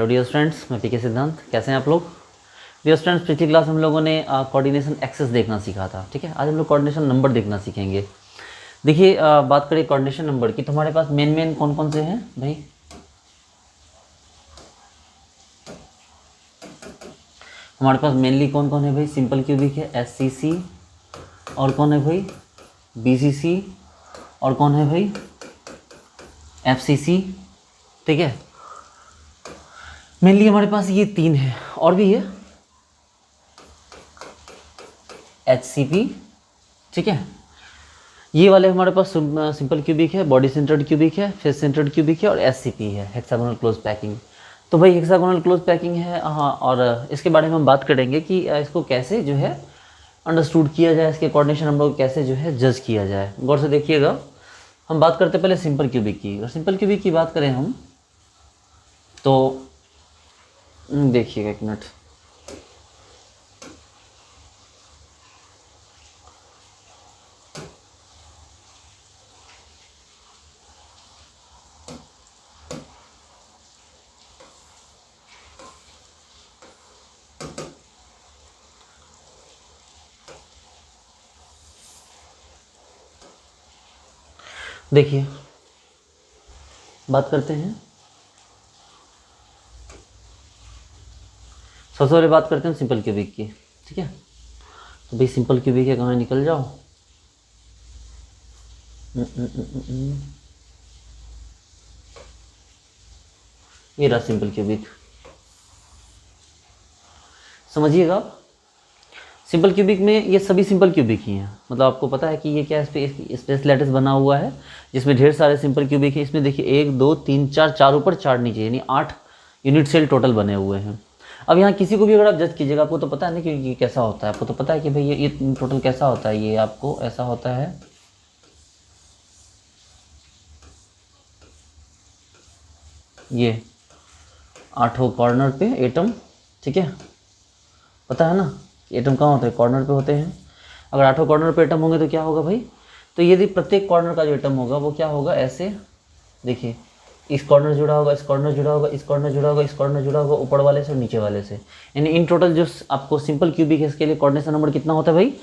Hello dear students, मैं पीके सिद्धांत। कैसे हैं आप लोग? डियर स्टूडेंट्स, पिछली क्लास हम लोगों ने कोऑर्डिनेशन एक्सेस देखना सीखा था। ठीक है, आज हम लोग कोऑर्डिनेशन नंबर देखना सीखेंगे। देखिए, बात करें कोऑर्डिनेशन नंबर की तो हमारे पास मेन कौन कौन से हैं भाई? हमारे पास मेनली कौन कौन है भाई? सिंपल क्यूबिक है, SCC, और कौन है भाई? BCC, और कौन है भाई? FCC। ठीक है, मेनली हमारे पास ये तीन है, और भी है HCP। ठीक है, ये वाले हमारे पास सिंपल क्यूबिक है, बॉडी सेंटर्ड क्यूबिक है, फेस सेंटर्ड क्यूबिक है, और SCP है, हेक्सागोनल क्लोज पैकिंग। तो भाई हेक्सागोनल क्लोज पैकिंग है, हाँ, और इसके बारे में हम बात करेंगे कि इसको कैसे जो है अंडरस्टूड किया जाए, इसके कोऑर्डिनेशन नंबर को कैसे जो है जज किया जाए। गौर से देखिएगा, हम बात करते पहले सिंपल क्यूबिक की। और सिंपल क्यूबिक की बात करें हम तो देखिएगा, एक मिनट। देखिए, बात करते हैं, सबसे पहले बात करते हैं सिंपल क्यूबिक की। ठीक है, तो भाई सिंपल क्यूबिक है, कहाँ निकल जाओ। ये रहा सिंपल क्यूबिक, समझिएगा आप। सिंपल क्यूबिक में ये सभी सिंपल क्यूबिक ही हैं, मतलब आपको पता है कि ये क्या स्पेस लैटिस बना हुआ है जिसमें ढेर सारे सिंपल क्यूबिक हैं। इसमें देखिए 1 2 3 4, 4 ऊपर 4 नीचे, यानी 8 यूनिट सेल टोटल बने हुए हैं। अब यहाँ किसी को भी अगर आप जज कीजिएगा, आपको तो पता है ना कि ये कैसा होता है। आपको तो पता है कि भाई ये टोटल कैसा होता है, ये आपको ऐसा होता है। ये 8 कॉर्नर पे एटम, ठीक है, पता है ना एटम कहाँ होते हैं? कॉर्नर पे होते हैं। अगर 8 कॉर्नर पे एटम होंगे तो क्या होगा भाई? तो यदि प्रत्येक कॉर्नर का जो एटम होगा वो क्या होगा, ऐसे देखिए, इस कॉर्नर जुड़ा होगा, इस कॉर्नर जुड़ा होगा, इस कॉर्नर जुड़ा होगा, इस कॉर्नर जुड़ा होगा, ऊपर वाले से और नीचे वाले से। यानी इन टोटल जो आपको सिंपल क्यूबिक है इसके लिए कोऑर्डिनेशन नंबर कितना होता है भाई?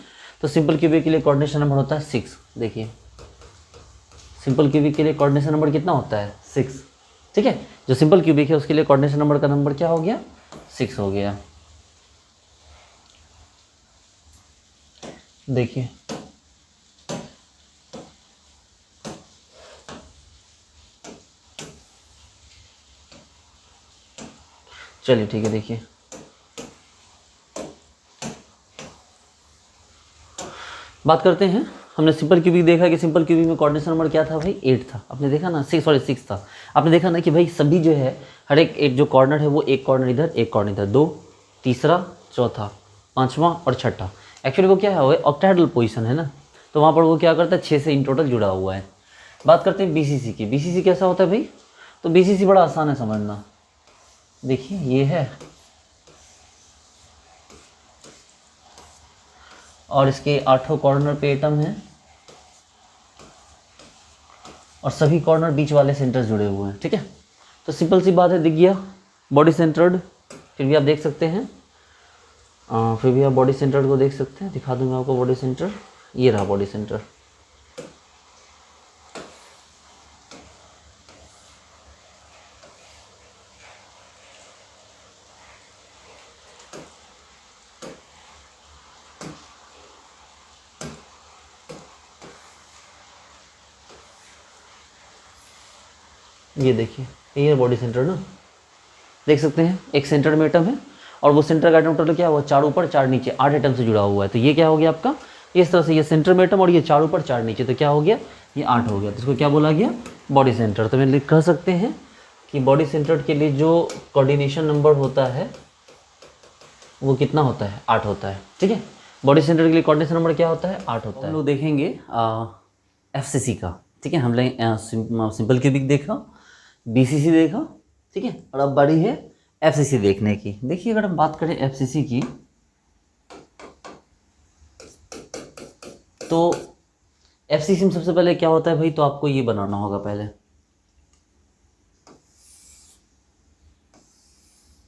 तो सिंपल क्यूबिक के लिए कोऑर्डिनेशन नंबर होता है 6। देखिए, सिंपल क्यूबिक के लिए कोऑर्डिनेशन नंबर कितना होता है? 6। ठीक है, जो सिंपल क्यूबिक है उसके लिए कोऑर्डिनेशन नंबर का नंबर क्या हो गया? 6 हो गया। देखिए, चलिए ठीक है, देखिए बात करते हैं। हमने सिंपल क्यूबिक देखा कि सिंपल क्यूबिक में कोऑर्डिनेशन नंबर क्या था भाई? 8 था। आपने देखा ना, 6 था। आपने देखा ना कि भाई सभी जो है, हर एक जो कॉर्नर है वो एक कॉर्नर इधर, एक कॉर्नर इधर, 2 तीसरा चौथा पांचवा और छठा। एक्चुअली वो क्या है, वो ऑक्टाहेड्रल पोजीशन है ना, तो वहाँ पर वो क्या करता है, 6 से इन टोटल जुड़ा हुआ है। बात करते हैं BCC की। BCC कैसा होता है भाई? तो BCC बड़ा आसान है समझना। देखिए, ये है और इसके 8 कॉर्नर पे एटम है और सभी कॉर्नर बीच वाले सेंटर जुड़े हुए हैं। ठीक है, तो सिंपल सी बात है, दिख गया बॉडी सेंटर्ड। फिर भी आप देख सकते हैं, फिर भी आप बॉडी सेंटर्ड को देख सकते हैं। दिखा दूँ मैं आपको बॉडी सेंटर, ये रहा बॉडी सेंटर। ये देखिए, ये बॉडी सेंटर ना, देख सकते हैं एक सेंटर में एटम है और वो सेंटर का एटम टोटल क्या हुआ? 4 ऊपर 4 नीचे, 8 एटम से जुड़ा हुआ है। तो ये क्या हो गया आपका? इस तरह से ये सेंटर में एटम और ये 4 ऊपर 4 नीचे, तो क्या हो गया? ये 8 हो गया। तो इसको क्या बोला गया? Body centre. तो मैं कह सकते हैं कि बॉडी सेंटर के लिए जो कोऑर्डिनेशन नंबर होता है वो कितना होता है? 8 होता है। ठीक है, बॉडी सेंटर के लिए कोऑर्डिनेशन नंबर क्या होता है? 8 होता है। हम लोग देखेंगे FCC का। ठीक है, हमने सिंपल क्यूबिक देखा, BCC देखा, ठीक है, और अब बारी है FCC देखने की। देखिए, अगर हम बात करें FCC की तो FCC में सबसे पहले क्या होता है भाई? तो आपको ये बनाना होगा पहले।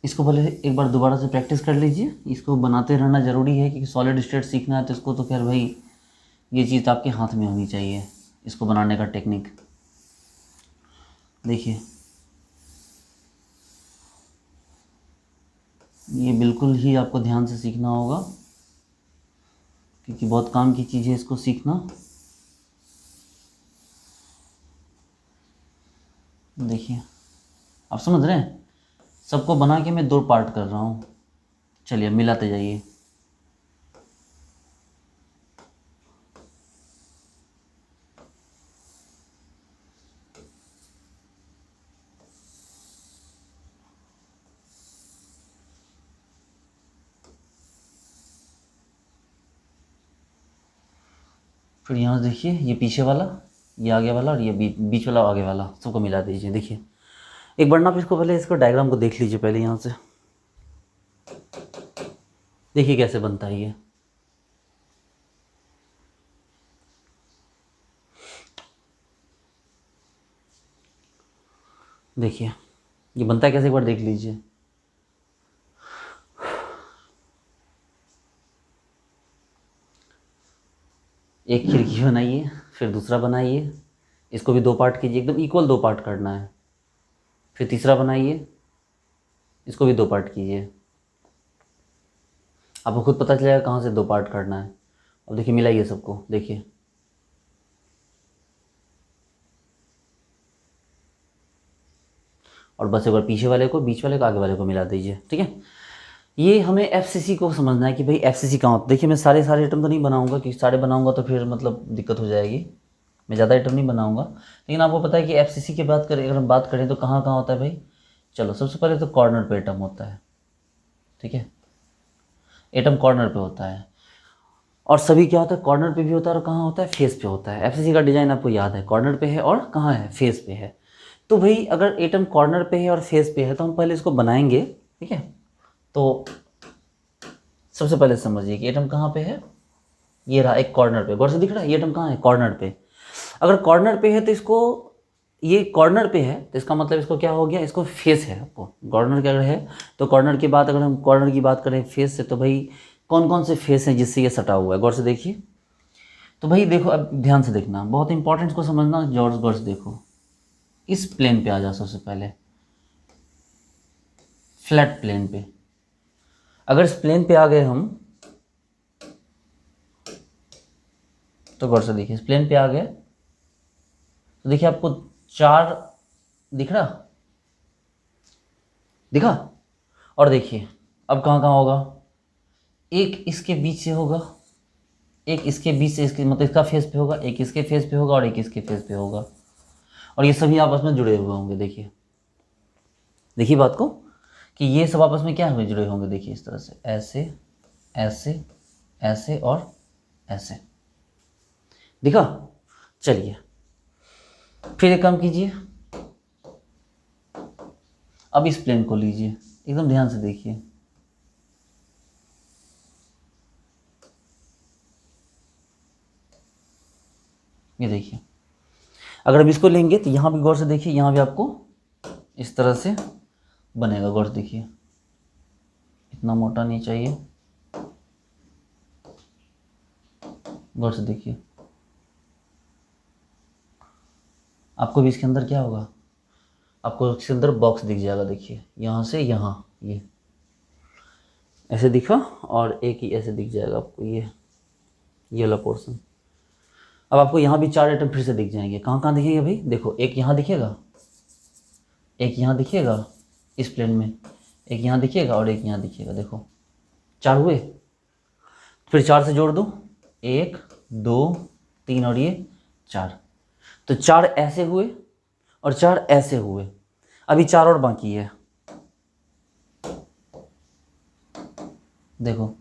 इसको पहले एक बार दोबारा से प्रैक्टिस कर लीजिए, इसको बनाते रहना ज़रूरी है क्योंकि सॉलिड स्टेट सीखना है तो इसको तो खैर भाई ये चीज़ आपके हाथ में होनी चाहिए, इसको बनाने का टेक्निक। देखिए ये बिल्कुल ही आपको ध्यान से सीखना होगा क्योंकि बहुत काम की चीज़ है इसको सीखना। देखिए आप समझ रहे हैं, सबको बना के मैं 2 पार्ट कर रहा हूँ। चलिए मिलाते जाइए। फिर यहाँ से देखिए ये पीछे वाला, ये आगे वाला और ये बीच वाला आगे वाला, सबको मिला दीजिए। देखिए एक बार ना इसको पहले इसको डायग्राम को देख लीजिए पहले यहाँ से। देखिए कैसे बनता है ये। देखिए ये बनता है कैसे, एक बार देख लीजिए। एक खिड़की बनाइए, फिर दूसरा बनाइए, इसको भी 2 पार्ट कीजिए, एकदम इक्वल 2 पार्ट करना है। फिर तीसरा बनाइए, इसको भी 2 पार्ट कीजिए। आपको खुद पता चलेगा कहाँ से 2 पार्ट करना है। अब देखिए मिलाइए सबको, देखिए और बस एक बार पीछे वाले को, बीच वाले को, आगे वाले को मिला दीजिए। ठीक है, ये हमें एफसीसी को समझना है कि भाई एफसीसी कहाँ होता है। देखिए मैं सारे आइटम तो नहीं बनाऊंगा क्योंकि सारे बनाऊंगा तो फिर मतलब दिक्कत हो जाएगी, मैं ज़्यादा आइटम नहीं बनाऊंगा। लेकिन आपको पता है कि एफसीसी की बात करें, अगर हम बात करें तो कहाँ कहाँ होता है भाई। चलो सबसे पहले तो कॉर्नर पे एटम होता है। ठीक है, एटम कॉर्नर पे होता है, और सभी क्या होता है, कॉर्नर पे भी होता है और कहाँ होता है, फेस पे होता है। एफसीसी का डिज़ाइन आपको याद है, कॉर्नर पे है और कहाँ है, फेस पे है। तो भाई अगर एटम कॉर्नर पे है और फेस पे है तो हम पहले इसको बनाएंगे। ठीक है, तो सबसे पहले समझिए कि एटम कहाँ पे है। ये रहा एक कॉर्नर पे, गौर से दिख रहा है ये एटम कहाँ है, कॉर्नर पे। अगर कॉर्नर पे है तो इसको, ये कॉर्नर पे है तो इसका मतलब इसको क्या हो गया, इसको फेस है। आपको कॉर्नर क्या है तो कॉर्नर की बात, अगर हम कॉर्नर की बात करें फेस से, तो भाई कौन कौन से फेस हैं जिससे ये सटा हुआ है, गौर से देखिए। तो भाई देखो अब ध्यान से देखना, बहुत इंपॉर्टेंट को समझना। जॉर्ज गौर से देखो, इस प्लेन पे आ जाओ सबसे पहले, फ्लैट प्लेन पे। अगर इस प्लेन पे आ गए हम तो गौर से देखिए, इस प्लेन पे आ गए तो देखिए आपको 4 दिख रहा, दिखा। और देखिए अब कहाँ कहाँ होगा, एक इसके बीच से होगा, एक इसके बीच से, इसके मतलब इसका फेस पे होगा, एक इसके फेस पे होगा और एक इसके फेस पे होगा, और ये सभी आपस में जुड़े हुए होंगे। देखिए देखिए बात को कि ये सब आपस में क्या हुए, जुड़े होंगे। देखिए इस तरह से, ऐसे ऐसे ऐसे और ऐसे, दिखा। चलिए फिर एक काम कीजिए, अब इस प्लेन को लीजिए, एकदम ध्यान से देखिए। ये देखिए अगर हम इसको लेंगे तो यहाँ भी गौर से देखिए, यहाँ भी आपको इस तरह से बनेगा। गौर से देखिए, इतना मोटा नहीं चाहिए, गौर से देखिए। आपको भी इसके अंदर क्या होगा, आपको इसके अंदर बॉक्स दिख जाएगा। देखिए यहाँ से यहाँ ये ऐसे दिखा, और एक ही ऐसे दिख जाएगा आपको ये वाला पोर्शन। अब आपको यहाँ भी 4 आइटम फिर से दिख जाएंगे। कहाँ कहाँ दिखेंगे भाई, देखो एक यहाँ दिखेगा, एक यहाँ दिखेगा इस प्लेन में, एक यहाँ दिखेगा और एक यहाँ दिखेगा। देखो 4 हुए, फिर 4 से जोड़ दो, 1 2 3 और ये 4, तो 4 ऐसे हुए और 4 ऐसे हुए। अभी 4 और बाकी है, देखो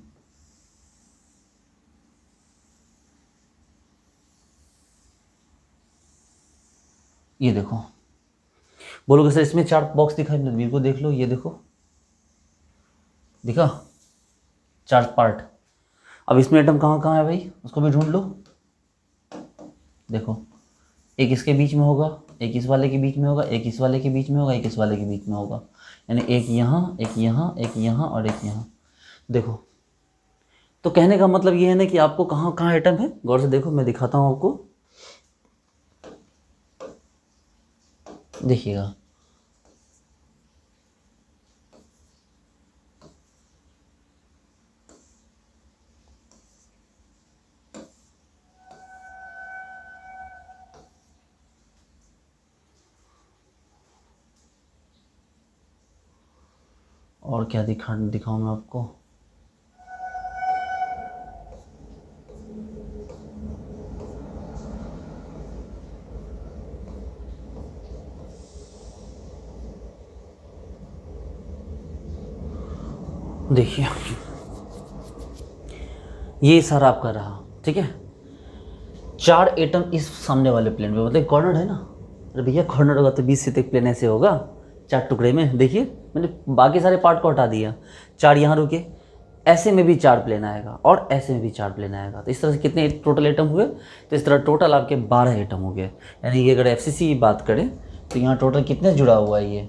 ये देखो। बोलोगे सर इसमें 4 बॉक्स दिखाई, मेरे को देख लो, ये देखो दिखा 4 पार्ट। अब इसमें एटम कहाँ कहाँ है भाई, उसको भी ढूंढ लो। देखो एक इसके बीच में होगा, एक इस वाले के बीच में होगा, एक इस वाले के बीच में होगा, एक इस वाले के बीच में होगा, यानी एक यहाँ, एक यहाँ, एक यहाँ और एक यहाँ। देखो, तो कहने का मतलब ये है ना कि आपको कहाँ कहाँ एटम है, गौर से देखो, मैं दिखाता हूँ आपको, देखिएगा। और क्या दिखाऊं मैं आपको, देखिए ये सारा आपका रहा, ठीक है। 4 एटम इस सामने वाले प्लेन पे, मतलब कॉर्नर है ना, अरे भैया कॉर्नर होगा तो 20 से तक प्लेन ऐसे होगा 4 टुकड़े में। देखिए मैंने बाकी सारे पार्ट को हटा दिया, 4 यहाँ रुके, ऐसे में भी 4 प्लेन आएगा और ऐसे में भी 4 प्लेन आएगा। तो इस तरह से कितने टोटल एटम हुए, तो इस तरह टोटल आपके 12 एटम हो गए। यानी कि अगर FCC की बात करें तो यहाँ टोटल कितने जुड़ा हुआ है ये,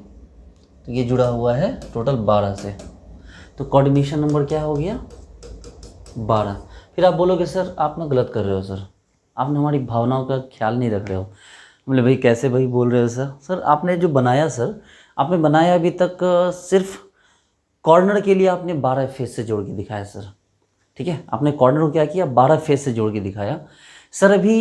तो ये जुड़ा हुआ है टोटल 12 से। तो कोऑर्डिनेशन नंबर क्या हो गया, 12। फिर आप बोलोगे सर आप ना गलत कर रहे हो सर, आपने हमारी भावनाओं का ख्याल नहीं रख रहे हो। बोले भाई कैसे भाई बोल रहे हो सर, सर आपने जो बनाया सर, आपने बनाया अभी तक सिर्फ कॉर्नर के लिए आपने 12 फेस से जोड़ के दिखाया सर, ठीक है। आपने कॉर्नर को क्या किया, 12 फेस से जोड़ के दिखाया सर। अभी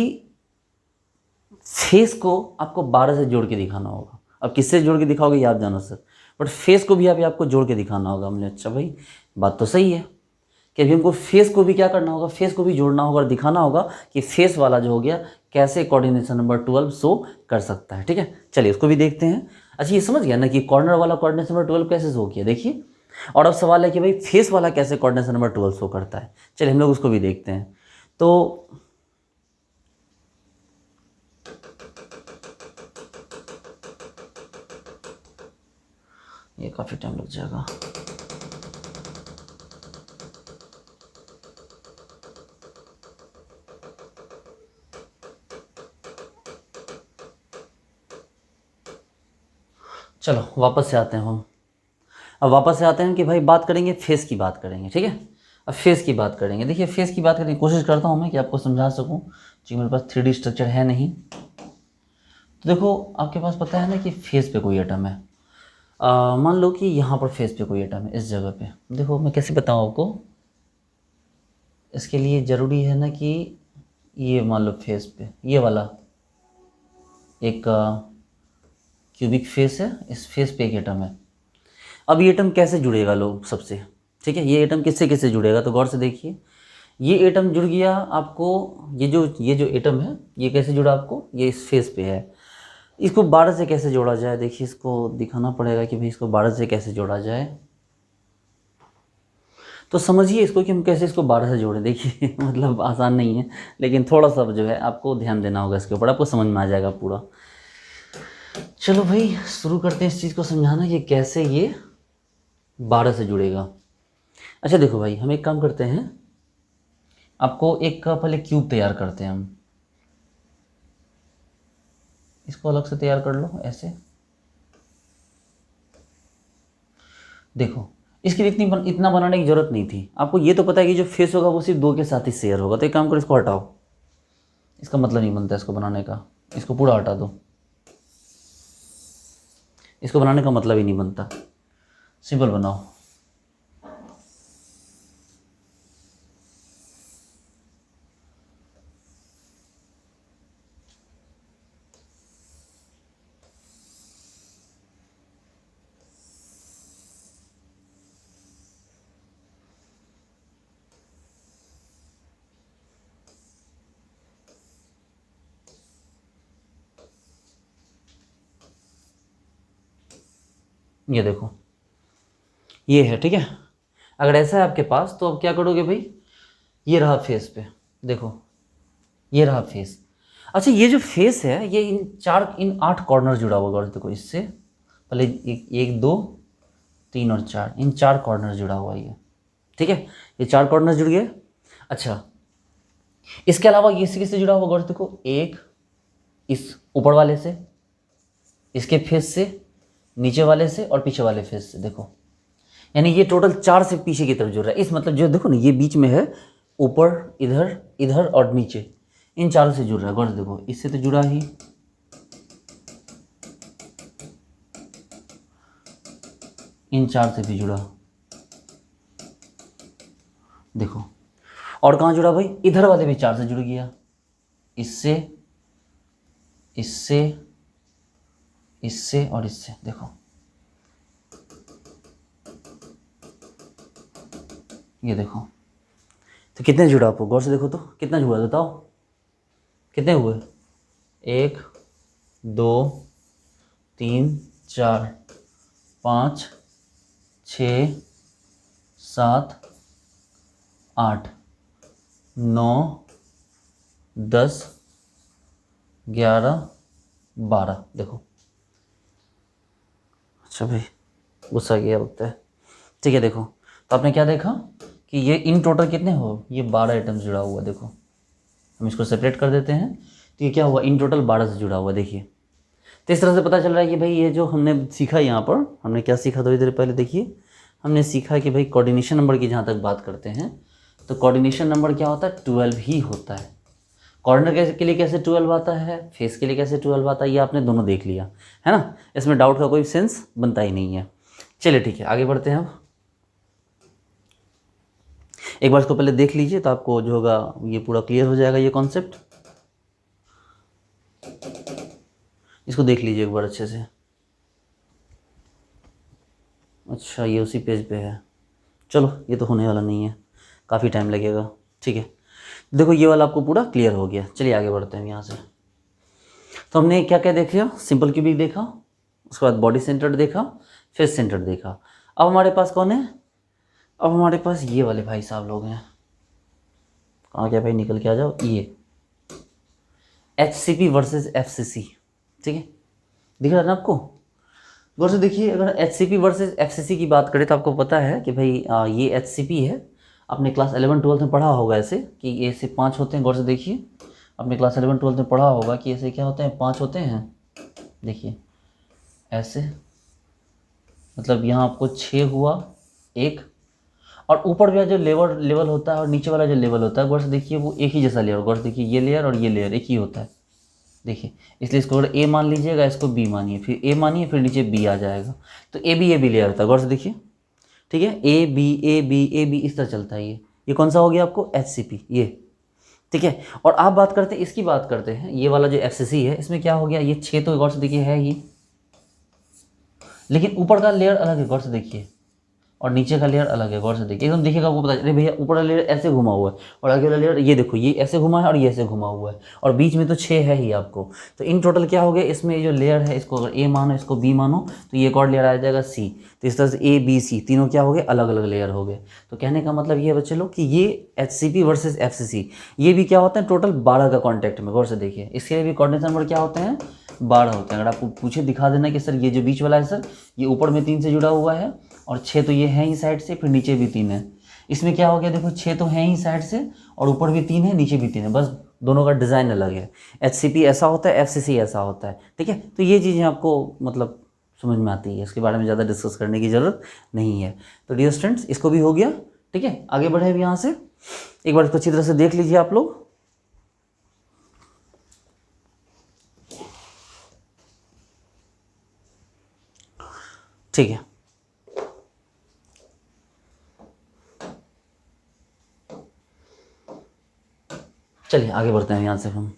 फेस को आपको 12 से जोड़ के दिखाना होगा। अब किससे जोड़ के दिखाओगे ये आप जानो सर, बट फेस को भी अभी आपको जोड़ के दिखाना होगा। हमने अच्छा भाई बात तो सही है कि अभी हमको फेस को भी क्या करना होगा, फेस को भी जोड़ना होगा और दिखाना होगा कि फेस वाला जो हो गया कैसे कोऑर्डिनेशन नंबर 12 शो कर सकता है, ठीक है। चलिए उसको भी देखते हैं। अच्छा ये समझ गया ना कि कॉर्नर वाला कोऑर्डिनेशन नंबर 12 कैसे शो किया, देखिए। और अब सवाल है कि भाई फेस वाला कैसे कोऑर्डिनेशन नंबर 12 शो करता है। चलिए हम लोग उसको भी देखते हैं। तो ये काफ़ी टाइम लग जाएगा। चलो वापस से आते हैं हम। अब वापस से आते हैं कि भाई बात करेंगे फेस की, बात करेंगे, ठीक है। अब फेस की बात करेंगे। देखिए फेस की बात करने की कोशिश करता हूँ मैं कि आपको समझा सकूँ, क्योंकि मेरे पास 3D स्ट्रक्चर है नहीं। तो देखो आपके पास पता है ना कि फेस पे कोई एटम है, मान लो कि यहाँ पर फेस पे कोई एटम है, इस जगह पे। देखो मैं कैसे बताऊँ आपको, इसके लिए ज़रूरी है ना कि ये मान लो फेस पे ये वाला एक क्यूबिक फेस है, इस फेस पे एक एटम है। अब ये एटम कैसे जुड़ेगा लोग सबसे, ठीक है, ये एटम किससे किससे जुड़ेगा, तो गौर से देखिए। ये एटम जुड़ गया आपको, ये जो एटम है ये कैसे जुड़ा आपको, ये इस फेस पे है। इसको 12 से कैसे जोड़ा जाए, देखिए इसको दिखाना पड़ेगा कि भाई इसको 12 से कैसे जोड़ा जाए। तो समझिए इसको कि हम कैसे इसको 12 से जोड़ें। देखिए मतलब आसान नहीं है, लेकिन थोड़ा सा जो है आपको ध्यान देना होगा इसके ऊपर, आपको समझ में आ जाएगा पूरा। चलो भाई शुरू करते हैं इस चीज़ को समझाना कि कैसे ये 12 से जुड़ेगा। अच्छा देखो भाई हम एक काम करते हैं, आपको एक का पहले क्यूब तैयार करते हैं हम। इसको अलग से तैयार कर लो ऐसे। देखो इसकी इतना बनाने की ज़रूरत नहीं थी, आपको ये तो पता है कि जो फेस होगा वो सिर्फ 2 के साथ ही शेयर होगा। तो एक काम करो, इसको हटाओ, इसका मतलब नहीं बनता इसको बनाने का, इसको पूरा हटा दो, इसको बनाने का मतलब ही नहीं बनता, सिंपल बनाओ। ये देखो ये है, ठीक है। अगर ऐसा है आपके पास तो अब क्या करोगे भाई, ये रहा फेस पे, देखो ये रहा फेस। अच्छा ये जो फेस है ये इन 8 कॉर्नर जुड़ा हुआ है। देखो इससे पहले 1 2 3 और 4, इन 4 कॉर्नर जुड़ा हुआ है ये, ठीक है। ये 4 कॉर्नर जुड़ गए। अच्छा इसके अलावा ये किससे जुड़ा हुआ गौर देखो, एक इस ऊपर वाले से, इसके फेस से, नीचे वाले से और पीछे वाले फेस से, देखो यानी ये टोटल 4 से पीछे की तरफ जुड़ रहा है। इस मतलब जो देखो ना ये बीच में है, ऊपर, इधर, इधर और नीचे, इन चारों से जुड़ रहा है। गौर से देखो, इससे तो जुड़ा ही, इन 4 से भी जुड़ा, देखो। और कहाँ जुड़ा भाई? इधर वाले भी 4 से जुड़ गया, इससे, इससे, इससे और इससे, देखो ये देखो। तो कितने जुड़ा आपको? गौर से देखो तो कितना जुड़ा, बताओ कितने हुए? 1 2 3 4 5 6 7 8 9 10 11 12, देखो। अच्छा भाई, गुस्सा किया लगता है। ठीक है, देखो तो आपने क्या देखा कि ये इन टोटल कितने हो, ये 12 आइटम्स जुड़ा हुआ। देखो हम इसको सेपरेट कर देते हैं, तो ये क्या हुआ, इन टोटल 12 से जुड़ा हुआ। देखिए, तो इस तरह से पता चल रहा है कि भाई ये जो हमने सीखा, यहाँ पर हमने क्या सीखा थोड़ी देर पहले, देखिए हमने सीखा कि भाई कोऑर्डिनेशन नंबर की जहाँ तक बात करते हैं तो कोऑर्डिनेशन नंबर क्या होता है, 12 ही होता है। कॉर्नर के लिए कैसे 12 आता है, फेस के लिए कैसे 12 आता है, ये आपने दोनों देख लिया है ना। इसमें डाउट का कोई सेंस बनता ही नहीं है। चलिए ठीक है, आगे बढ़ते हैं। अब एक बार इसको पहले देख लीजिए तो आपको जो होगा ये पूरा क्लियर हो जाएगा, ये कॉन्सेप्ट। इसको देख लीजिए एक बार अच्छे से। अच्छा, ये उसी पेज पे है। चलो ये तो होने वाला नहीं है, काफ़ी टाइम लगेगा। ठीक है, देखो ये वाला आपको पूरा क्लियर हो गया। चलिए आगे बढ़ते हैं यहाँ से। तो हमने क्या क्या देखा, सिंपल क्यूबिक देखा, उसके बाद बॉडी सेंटर्ड देखा, फेस सेंटर्ड देखा। अब हमारे पास कौन है? अब हमारे पास ये वाले भाई साहब लोग हैं। कहाँ क्या भाई, निकल के आ जाओ। ये HCP वर्सेस FCC, ठीक है, दिख रहा है ना आपको? गौर से देखिए, अगर HCP वर्सेस FCC की बात करें तो आपको पता है कि भाई ये HCP है। आपने क्लास 11-12 में पढ़ा होगा ऐसे कि ऐसे 5 होते हैं। गौर से देखिए, आपने क्लास 11-12 में पढ़ा होगा कि ऐसे क्या होते हैं, 5 होते हैं। देखिए ऐसे, मतलब यहाँ आपको 6 हुआ एक, और ऊपर भी जो लेवल होता है और नीचे वाला जो लेवल होता है, गौर से देखिए वो एक ही जैसा लेयर। गौर से देखिए, ये लेयर और ये लेयर एक ही होता है। देखिए, इसलिए इसको अगर A मान लीजिएगा, इसको B मानिए, फिर A मानिए, फिर नीचे B आ जाएगा, तो ए बी लेयर होता है। गौर से देखिए, ठीक है, A B इस तरह चलता है। ये कौन सा हो गया आपको? HCP, ये, ठीक है। और आप बात करते हैं, इसकी बात करते हैं, ये वाला जो FCC है, इसमें क्या हो गया, ये 6 तो गौर से देखिए है ही, लेकिन ऊपर का लेयर अलग है। गौर से देखिए, और नीचे का लेयर अलग है। गौर से देखिए, एकदम देखिएगा आपको पता चले भैया ऊपर वाला लेयर ऐसे घुमा हुआ है और आगे वाला लेयर ये देखो, ये ऐसे घुमा है और ये ऐसे घुमा हुआ है, और बीच में तो 6 है ही आपको। तो इन टोटल क्या हो गया, इसमें जो लेयर है, इसको अगर A मानो, इसको B मानो, तो ये एक और लेयर आ जाएगा C। तो इस तरह से A B C तीनों क्या हो गए, अलग अलग लेयर हो गए। तो कहने का मतलब ये है बच्चे लोग कि ये HCP वर्सेस FCC, ये भी क्या होता है, टोटल 12 का कॉन्टैक्ट में। गौर से देखिए, इसके लिए भी कोऑर्डिनेशन नंबर क्या होते हैं, 12 होते हैं। अगर आपको पूछे, दिखा देना कि सर ये जो बीच वाला है सर, ये ऊपर में 3 से जुड़ा हुआ है और 6 तो ये हैं ही साइड से, फिर नीचे भी 3 है। इसमें क्या हो गया, देखो 6 तो हैं ही साइड से और ऊपर भी 3 है, नीचे भी 3 है, बस दोनों का डिज़ाइन अलग है। HCP ऐसा होता है, FCC ऐसा होता है, ठीक है। तो ये चीज़ें आपको मतलब समझ में आती है, इसके बारे में ज़्यादा डिस्कस करने की ज़रूरत नहीं है। तो डियर स्टूडेंट्स, इसको भी हो गया, ठीक है। आगे बढ़े अभी यहाँ से, एक बार इसको अच्छी तरह से देख लीजिए आप लोग। ठीक है, चलिए आगे बढ़ते हैं यहाँ से हम।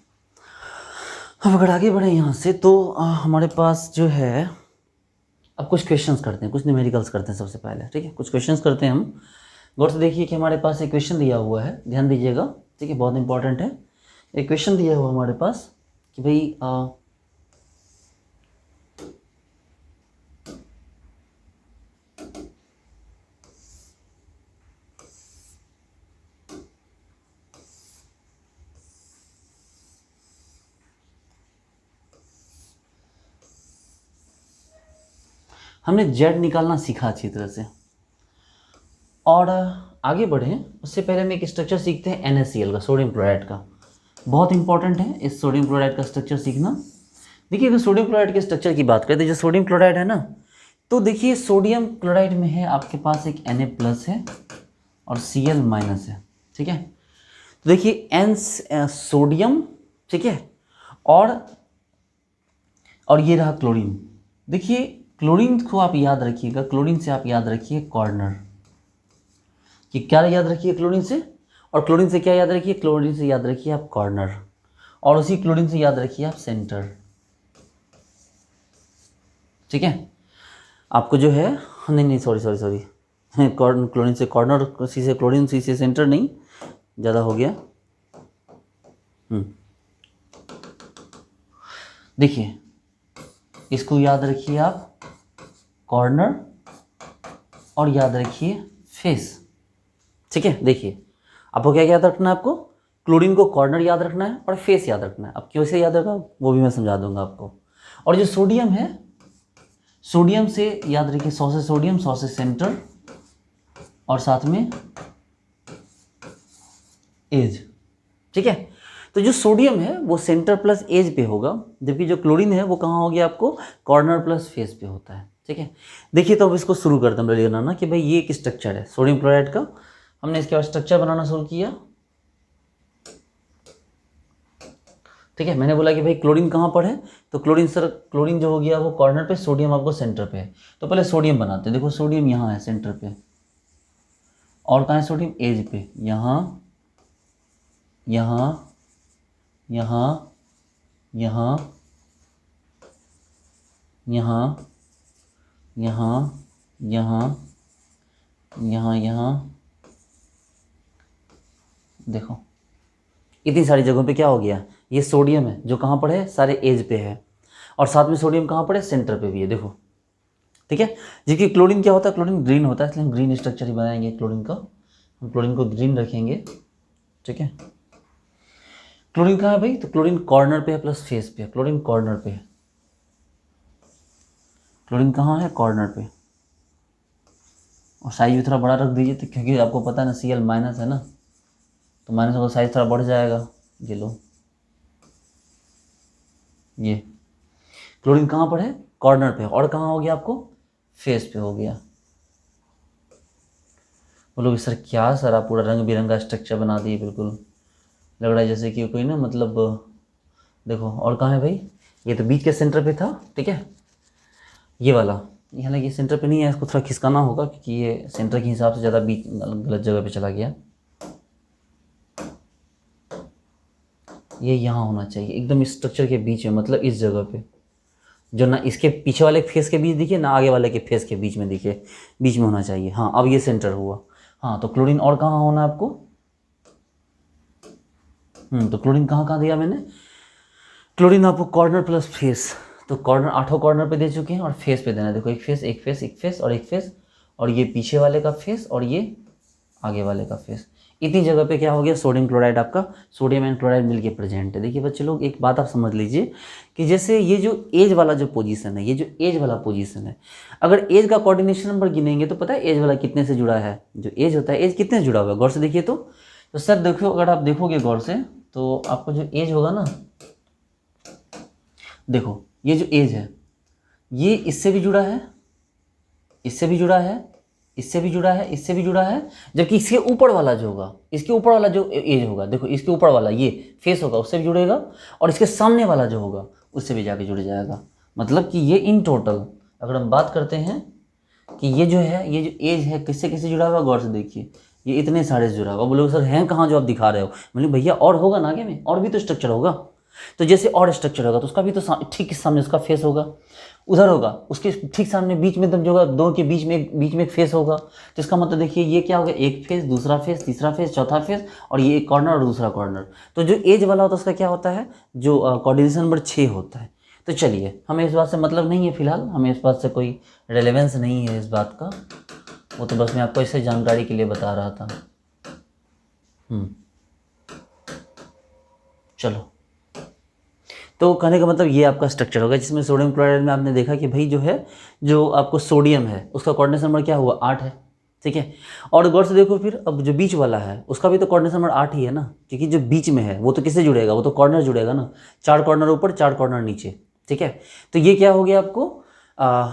अब अगर आगे बढ़े यहाँ से तो हमारे पास जो है, अब कुछ क्वेश्चंस करते हैं, कुछ न्यूमेरिकल्स करते हैं सबसे पहले, ठीक है। कुछ क्वेश्चंस करते हैं हम। गौर से देखिए कि हमारे पास एक क्वेश्चन दिया हुआ है, ध्यान दीजिएगा, ठीक है, बहुत इंपॉर्टेंट है। एक क्वेश्चन दिया हुआ हमारे पास कि भाई हमने Z निकालना सीखा अच्छी तरह से, और आगे बढ़ें उससे पहले हम एक स्ट्रक्चर सीखते हैं NaCl का, सोडियम क्लोराइड का। बहुत इंपॉर्टेंट है इस सोडियम क्लोराइड का स्ट्रक्चर सीखना। देखिए अगर सोडियम क्लोराइड के स्ट्रक्चर की बात करें तो जो सोडियम क्लोराइड है ना, तो देखिए सोडियम क्लोराइड में है आपके पास एक Na+ है और Cl- है, ठीक है। तो देखिए N सोडियम, ठीक है, और ये रहा क्लोरीन। देखिए क्लोरीन को आप याद रखिएगा, क्लोरीन से आप याद रखिए कॉर्नर, कि क्या याद रखिए क्लोरीन से, और क्लोरीन से क्या याद रखिए, क्लोरीन से याद रखिए आप कॉर्नर, और उसी क्लोरीन से याद रखिए आप सेंटर, ठीक है। आपको जो है, नहीं सॉरी क्लोरीन से कॉर्नर, सी से क्लोरीन, सी से सेंटर, नहीं ज़्यादा हो गया। देखिए इसको याद रखिए आप कॉर्नर और याद रखिए फेस, ठीक है। देखिए आपको क्या याद रखना है, आपको क्लोरीन को कॉर्नर याद रखना है और फेस याद रखना है। अब कैसे याद रखा वो भी मैं समझा दूंगा आपको। और जो सोडियम है, सोडियम से याद रखिए 100 से सोडियम, 100 से सेंटर, और साथ में एज, ठीक है। तो जो सोडियम है वो सेंटर प्लस एज पे होगा, जबकि जो क्लोरीन है वो कहाँ हो गया आपको, कॉर्नर प्लस फेस पे होता है, ठीक है। देखिए तो अब इसको शुरू करते हैं बनाना कि भाई ये एक स्ट्रक्चर है सोडियम क्लोराइड का। हमने इसके बाद स्ट्रक्चर बनाना शुरू किया, ठीक है। मैंने बोला कि भाई क्लोरीन कहाँ पर है, तो क्लोरीन सर, क्लोरीन जो हो गया वो कॉर्नर पे, सोडियम आपको सेंटर पे है। तो पहले सोडियम बनाते हैं। देखो सोडियम यहाँ है सेंटर पे, और कहाँ है सोडियम, एज पे, यहाँ यहाँ यहाँ यहाँ यहाँ यहाँ यहाँ यहाँ यहाँ, देखो इतनी सारी जगहों पे क्या हो गया, ये सोडियम है जो कहाँ पर है, सारे एज पे है, और साथ में सोडियम कहाँ पर है, सेंटर पे भी है, देखो, ठीक है। जबकि क्लोरीन क्या होता है, क्लोरीन ग्रीन होता है, इसलिए हम ग्रीन स्ट्रक्चर ही बनाएंगे क्लोरीन का, हम क्लोरीन को ग्रीन रखेंगे, ठीक है। क्लोरीन कहाँ है भाई, तो क्लोरीन कॉर्नर पे है प्लस फेस पे है, क्लोरीन कॉर्नर पे है, क्लोरीन कहाँ है, कॉर्नर पे। और साइज भी थोड़ा बड़ा रख दीजिए, तो क्योंकि आपको पता है ना Cl- है ना, तो माइनस का साइज थोड़ा बढ़ जाएगा। ये लो, ये क्लोरीन कहाँ पर है, कॉर्नर पे, और कहाँ हो गया आपको, फेस पे हो गया। बोलोगे सर क्या सर, आप पूरा रंग बिरंगा स्ट्रक्चर बना दिए, बिल्कुल लग रहा है जैसे कि कोई ना, मतलब देखो, और कहाँ है भाई, ये तो बीच के सेंटर पे था, ठीक है, ये वाला, हालांकि ये सेंटर पे नहीं है, इसको थोड़ा खिसकाना होगा क्योंकि ये सेंटर के हिसाब से ज़्यादा बीच गलत जगह पे चला गया। ये यहाँ होना चाहिए एकदम इस स्ट्रक्चर के बीच में, मतलब इस जगह पे, जो ना इसके पीछे वाले फेस के बीच दिखे ना आगे वाले के फेस के बीच में दिखे, बीच में होना चाहिए। हाँ अब ये सेंटर हुआ। हाँ तो क्लोरीन और कहाँ होना है आपको, तो क्लोरीन कहाँ कहाँ दिया मैंने, क्लोरीन आपको कॉर्नर प्लस फेस, तो कॉर्नर 8 कॉर्नर पे दे चुके हैं, और फेस पे देना है। देखो एक फेस, एक फेस, एक फेस और एक फेस, और ये पीछे वाले का फेस और ये आगे वाले का फेस। इतनी जगह पे क्या हो गया, सोडियम क्लोराइड आपका, सोडियम एंड क्लोराइड मिलके प्रेजेंट है। देखिए बच्चे लोग एक बात आप समझ लीजिए कि जैसे ये जो एज वाला जो पोजीशन है, ये जो एज वाला पोजीशन है, अगर एज का कोऑर्डिनेशन नंबर गिनेंगे तो पता है एज वाला कितने से जुड़ा है, जो एज होता है एज कितने से जुड़ा हुआ है, गौर से देखिए। तो सर देखो अगर आप देखोगे गौर से तो आपको जो एज होगा ना, देखो ये जो एज है ये इससे भी जुड़ा है, इससे भी जुड़ा है, इससे भी जुड़ा है, इससे भी जुड़ा है, जबकि इसके ऊपर वाला जो होगा, इसके ऊपर वाला जो एज होगा, देखो इसके ऊपर वाला ये फेस होगा उससे भी जुड़ेगा, और इसके सामने वाला जो होगा उससे भी जाके जुड़ जाएगा। मतलब कि ये इन टोटल अगर हम बात करते हैं कि ये जो है, ये जो एज है किससे किससे जुड़ा हुआ, गौर से देखिए, ये इतने सारे से जुड़ा हुआ। बोलो सर हैं कहाँ जो आप दिखा रहे हो, बोले भैया और होगा ना आगे में, और भी तो स्ट्रक्चर होगा। तो जैसे और स्ट्रक्चर होगा तो उसका भी तो ठीक सामने उसका फेस होगा, उधर होगा उसके ठीक सामने बीच में एकदम जो होगा, दो के बीच में एक फेस होगा। तो इसका मतलब देखिए ये क्या होगा, एक फेस, दूसरा फेस, तीसरा फेस, चौथा फेस, और ये एक कॉर्नर और दूसरा कॉर्नर। तो जो एज वाला होता है उसका क्या होता है, जो कोऑर्डिनेशन नंबर 6 होता है। तो चलिए हमें इस बात से मतलब नहीं है, फिलहाल हमें इस बात से कोई रेलेवेंस नहीं है इस बात का, वो तो बस मैं आपको इसे जानकारी के लिए बता रहा था। चलो, तो कहने का मतलब ये आपका स्ट्रक्चर होगा जिसमें सोडियम क्लोराइड में आपने देखा कि भाई जो है, जो आपको सोडियम है उसका कोऑर्डिनेशन नंबर क्या हुआ, 8 है, ठीक है। और गौर से देखो फिर अब जो बीच वाला है उसका भी तो कोऑर्डिनेशन नंबर 8 ही है ना, क्योंकि जो बीच में है वो तो किससे जुड़ेगा, वो तो कॉर्नर जुड़ेगा ना, 4 कॉर्नर ऊपर 4 कॉर्नर नीचे, ठीक है। तो ये क्या हो गया आपको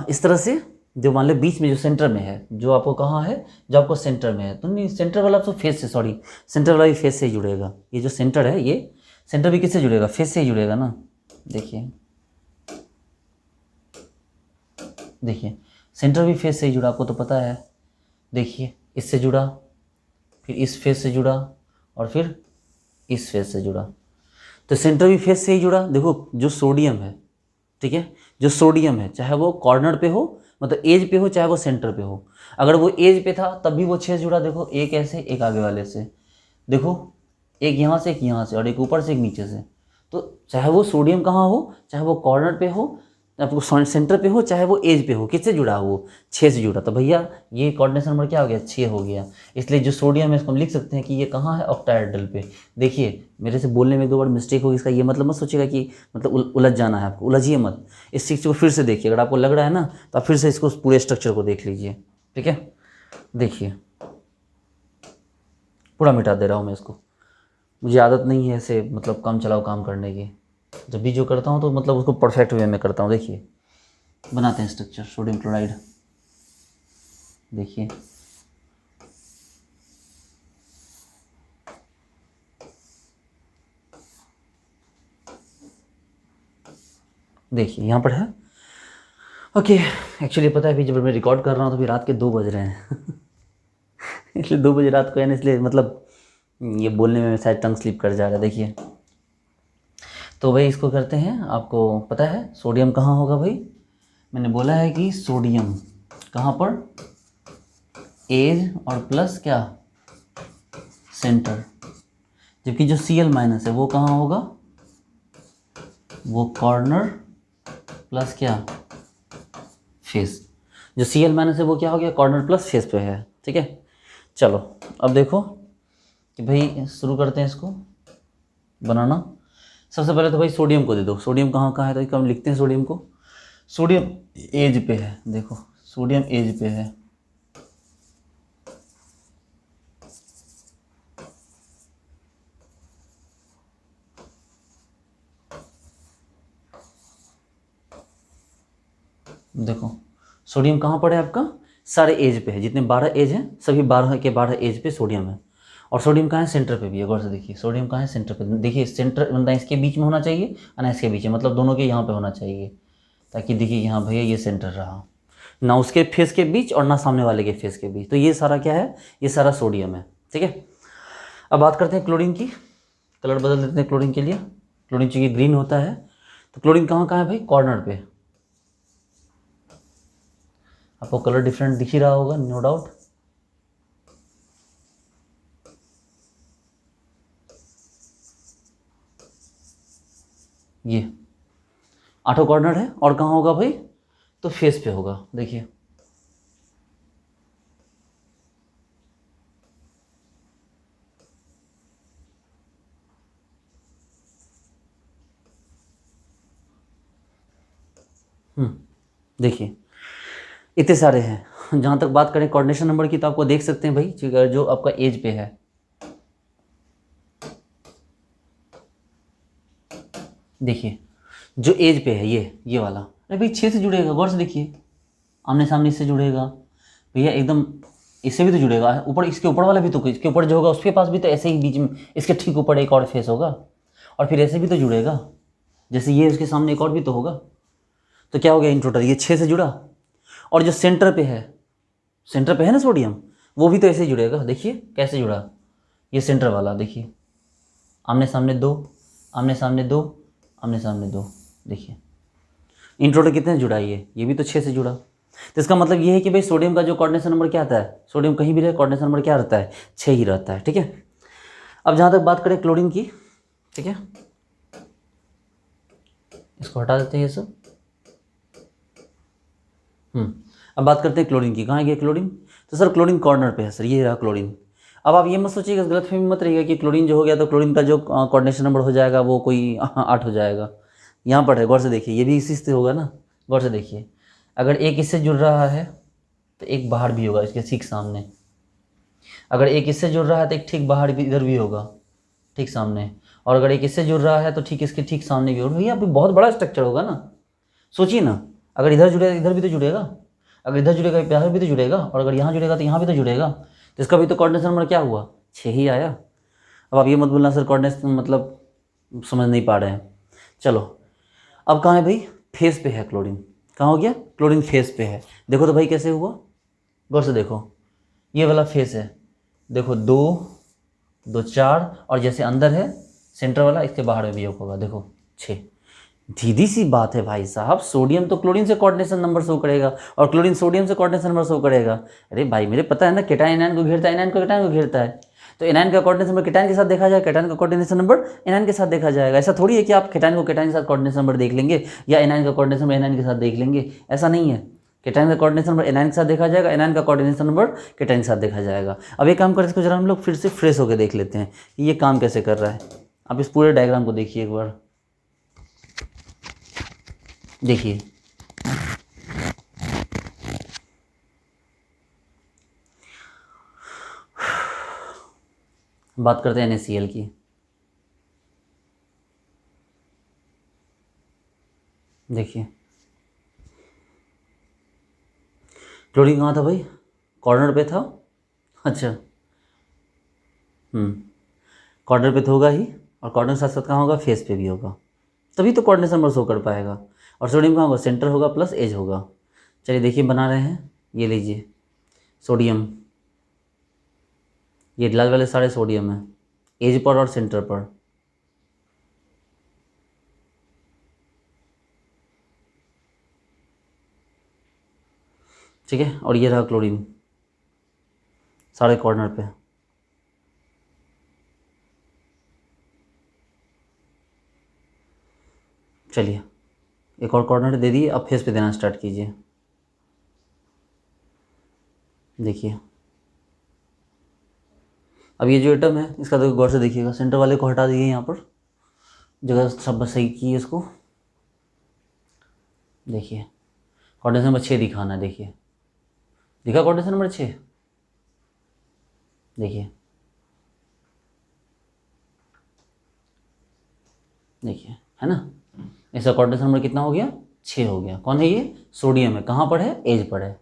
इस तरह से, जो मान लो बीच में जो सेंटर में है, जो आपको कहाँ है, जो आपको सेंटर में है, तो नहीं सेंटर वाला तो फेस से, सॉरी सेंटर वाला भी फेस से ही जुड़ेगा। ये जो सेंटर है, ये सेंटर भी किससे जुड़ेगा, फेस से ही जुड़ेगा ना। देखिए देखिए सेंटर भी फेस से ही जुड़ा, आपको तो पता है। देखिए इससे जुड़ा, फिर इस फेस से जुड़ा, और फिर इस फेस से जुड़ा। तो सेंटर भी फेस से ही जुड़ा। देखो जो सोडियम है, ठीक है, जो सोडियम है, चाहे वो कॉर्नर पे हो, मतलब एज पे हो, चाहे वो सेंटर पे हो। अगर वो एज पे था तब भी वो 6 जुड़ा। देखो एक ऐसे, एक आगे वाले से, देखो एक यहाँ से, एक यहाँ से, और एक ऊपर से, एक नीचे से। तो चाहे वो सोडियम कहाँ हो, चाहे वो कॉर्नर पे हो, आपको सेंटर पे हो, चाहे वो एज पे हो, किससे जुड़ा हो, 6 से जुड़ा। तो भैया ये कोऑर्डिनेशन नंबर क्या हो गया, 6 हो गया। इसलिए जो सोडियम है इसको हम लिख सकते हैं कि ये कहाँ है, ऑक्टाहेड्रल पे। देखिए मेरे से बोलने में 2 बार मिस्टेक होगी, इसका ये मतलब मत सोचिएगा कि मतलब उलझ जाना है आपको, उलझिए मत। इस चीज़ को फिर से देखिए, अगर आपको लग रहा है ना तो आप फिर से इसको पूरे स्ट्रक्चर को देख लीजिए, ठीक है। देखिए पूरा मिटा दे रहा हूँ मैं इसको, मुझे आदत नहीं है ऐसे मतलब कम चलाओ काम करने की। जब भी जो करता हूँ तो मतलब उसको परफेक्ट वे में करता हूँ। देखिए बनाते हैं स्ट्रक्चर, सोडियम क्लोराइड। देखिए देखिए यहाँ पर है। ओके एक्चुअली पता है अभी जब मैं रिकॉर्ड कर रहा हूँ तो अभी रात के 2 बज रहे हैं इसलिए 2 बजे रात को है ना, इसलिए मतलब ये बोलने में शायद टंग स्लिप कर जा रहा है। देखिए तो भाई इसको करते हैं, आपको पता है सोडियम कहाँ होगा भाई, मैंने बोला है कि सोडियम कहाँ पर, एज और प्लस क्या, सेंटर। जबकि जो Cl माइनस है वो कहाँ होगा, वो कॉर्नर प्लस क्या, फेस। जो Cl माइनस है वो क्या हो गया, कॉर्नर प्लस फेस पे है, ठीक है। चलो अब देखो कि भाई शुरू करते हैं इसको बनाना। सबसे पहले तो भाई सोडियम को दे दो। सोडियम कहाँ कहाँ है, तो हम लिखते हैं सोडियम को, सोडियम एज पे है। देखो सोडियम एज पे है, देखो सोडियम कहाँ पर है आपका, सारे एज पे है, जितने 12 एज हैं सभी 12 के 12 एज पे सोडियम है। और सोडियम कहाँ है, सेंटर पे भी है। गौर से देखिए सोडियम कहाँ है, सेंटर पे। देखिए सेंटर मतलब इसके बीच में होना चाहिए और ना इसके बीच में, मतलब दोनों के यहाँ पे होना चाहिए, ताकि देखिए यहाँ भैया ये सेंटर रहा, ना उसके फेस के बीच और ना सामने वाले के फेस के बीच। तो ये सारा क्या है, ये सारा सोडियम है, ठीक है। अब बात करते हैं क्लोरीन की, कलर बदल देते हैं क्लोरीन के लिए। क्लोरीन चूँकि ग्रीन होता है, तो क्लोरीन कहाँ कहाँ है भाई, कॉर्नर पे। आपको कलर डिफरेंट दिख ही रहा होगा नो डाउट। ये 8 कॉर्नर है, और कहाँ होगा भाई, तो फेस पे होगा। देखिए देखिए इतने सारे हैं। जहाँ तक बात करें कोऑर्डिनेशन नंबर की, तो आपको देख सकते हैं भाई जो आपका एज पे है। देखिए जो एज पे है ये वाला, अरे भाई 6 से जुड़ेगा। गौर से देखिए, आमने सामने इससे जुड़ेगा भैया, एकदम इससे भी तो जुड़ेगा। ऊपर इसके ऊपर वाला भी तो, इसके ऊपर जो होगा उसके पास भी तो ऐसे ही बीच में इसके ठीक ऊपर एक और फेस होगा, और फिर ऐसे भी तो जुड़ेगा, जैसे ये उसके सामने एक और भी तो होगा। तो क्या हो गया इन टोटल, ये 6 से जुड़ा। और जो सेंटर पे है, सेंटर पे है ना सोडियम, वो भी तो ऐसे ही जुड़ेगा। देखिए कैसे जुड़ा, ये सेंटर वाला देखिए, आमने सामने 2, आमने सामने 2, आमने सामने 2। देखिए इन टोटल कितने जुड़ा, ये भी तो 6 से जुड़ा। तो इसका मतलब ये है कि भाई सोडियम का जो कोऑर्डिनेशन नंबर क्या आता है, सोडियम कहीं भी रहे कोऑर्डिनेशन नंबर क्या रहता है, 6 ही रहता है, ठीक है। अब जहाँ तक बात करें क्लोरीन की, ठीक है, इसको हटा देते हैं ये सब। अब बात करते हैं क्लोरीन की। कहाँ गया क्लोरीन, तो सर क्लोरीन कॉर्नर पे है सर, ये रहा क्लोरीन। अब आप ये मत सोचिएगा, गलतफहमी मत रहिएगा कि क्लोरीन जो हो गया तो क्लोरीन का जो कोऑर्डिनेशन नंबर हो जाएगा वो कोई 8 हो जाएगा। यहाँ पर है, गौर से देखिए, ये भी इसी से होगा ना। गौर से देखिए, अगर एक इससे जुड़ रहा है तो एक बाहर भी होगा इसके ठीक सामने। अगर एक इससे जुड़ रहा है तो एक ठीक बाहर भी इधर भी होगा, ठीक सामने। और अगर एक इससे जुड़ रहा है तो ठीक इसके ठीक सामने भी होगा। भैया अभी बहुत बड़ा स्ट्रक्चर होगा ना, सोचिए ना, अगर इधर जुड़ेगा इधर भी तो जुड़ेगा, अगर इधर जुड़ेगा इधर भी तो जुड़ेगा, और अगर यहाँ जुड़ेगा तो यहाँ भी तो जुड़ेगा, तो इसका भी तो कोऑर्डिनेशन नंबर क्या हुआ, 6 ही आया। अब आप ये मत बोलना सर कोऑर्डिनेशन मतलब समझ नहीं पा रहे हैं। चलो अब कहाँ है भाई, फेस पे है क्लोरीन, कहाँ हो गया, क्लोरीन फेस पे है। देखो तो भाई कैसे हुआ, गौर से देखो, ये वाला फेस है, देखो 2 2 4, और जैसे अंदर है सेंटर वाला, इसके बाहर में भी योग होगा, देखो 6। सीधी सी बात है भाई साहब, सोडियम तो क्लोरीन से कोऑर्डिनेशन नंबर शो करेगा और क्लोरीन सोडियम से कोऑर्डिनेशन नंबर शो करेगा। अरे भाई मेरे पता है ना, केटायन एनायन को घेरता है, एनायन को केटायन को घेरता है, तो एनायन का कोऑर्डिनेशन नंबर केटायन के साथ देखा जाएगा, केटायन का कोऑर्डिनेशन नंबर एनायन के साथ देखा जाएगा। ऐसा थोड़ी है कि आप केटायन को केटायन के साथ कोऑर्डिनेशन नंबर देख लेंगे या एनायन का कोऑर्डिनेशन नंबर एनायन के साथ देख लेंगे, ऐसा नहीं है। केटायन का कोऑर्डिनेशन नंबर एनायन के साथ देखा जाएगा, एनायन का कोऑर्डिनेशन नंबर केटायन के साथ देखा जाएगा। अब एक काम करें, इसको जरा हम लोग फिर से फ्रेश होकर देख लेते हैं कि ये काम कैसे कर रहा है। आप इस पूरे डायग्राम को देखिए एक बार, देखिए बात करते हैं NaCl की। देखिए क्लोरीन कहाँ था भाई, कॉर्नर पे था। अच्छा कॉर्नर पे तो होगा ही, और कॉर्नर के साथ साथ कहाँ होगा, फेस पे भी होगा, तभी तो कोऑर्डिनेशन नंबर शो कर पाएगा। और सोडियम कहाँ होगा, सेंटर होगा प्लस एज होगा। चलिए देखिए बना रहे हैं, ये लीजिए सोडियम, ये लाल वाले सारे सोडियम है, एज पर और सेंटर पर। ठीक है, और ये रहा क्लोरीन सारे कॉर्नर पे। चलिए एक और कॉर्नर दे दिए, अब फेस पे देना स्टार्ट कीजिए। देखिए अब ये जो एटम है इसका तो गौर से देखिएगा, सेंटर वाले को हटा दिए यहाँ पर, जगह सब सही की है इसको। देखिए कोऑर्डिनेशन नंबर 6 दिखाना है, देखिए दिखा कोऑर्डिनेशन नंबर 6, देखिए देखिए है ना, इसका कोऑर्डिनेशन नंबर कितना हो गया, 6 हो गया। कौन है ये, सोडियम है, कहाँ पर है, एज पर है।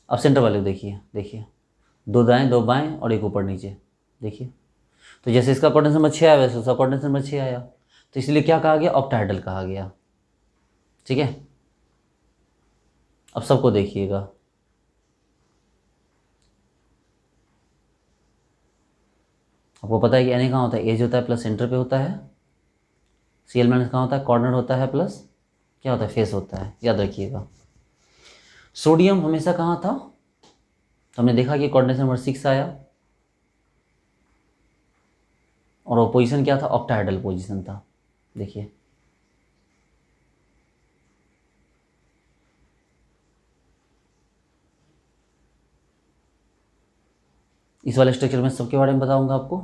अब सेंटर वाले को देखिए, देखिए 2 दाएं 2 बाएं और एक ऊपर नीचे, देखिए तो जैसे इसका कोऑर्डिनेशन नंबर 6 आया वैसे उसका कोऑर्डिनेशन नंबर 6 आया, तो इसलिए क्या कहा गया, ऑक्टाहेड्रल कहा गया। ठीक है, अब सबको देखिएगा, आपको पता है कि Na कहाँ होता है, एज होता है प्लस सेंटर पे होता है, Cl माइनस कहाँ होता है, कॉर्नर होता है प्लस क्या होता है, फेस होता है, याद रखिएगा। सोडियम हमेशा कहाँ था, तो हमने देखा कि कोऑर्डिनेशन नंबर 6 आया, और वो पोजीशन क्या था, ऑक्टाहेड्रल पोजीशन था। देखिए इस वाले स्ट्रक्चर में सबके बारे में बताऊंगा आपको।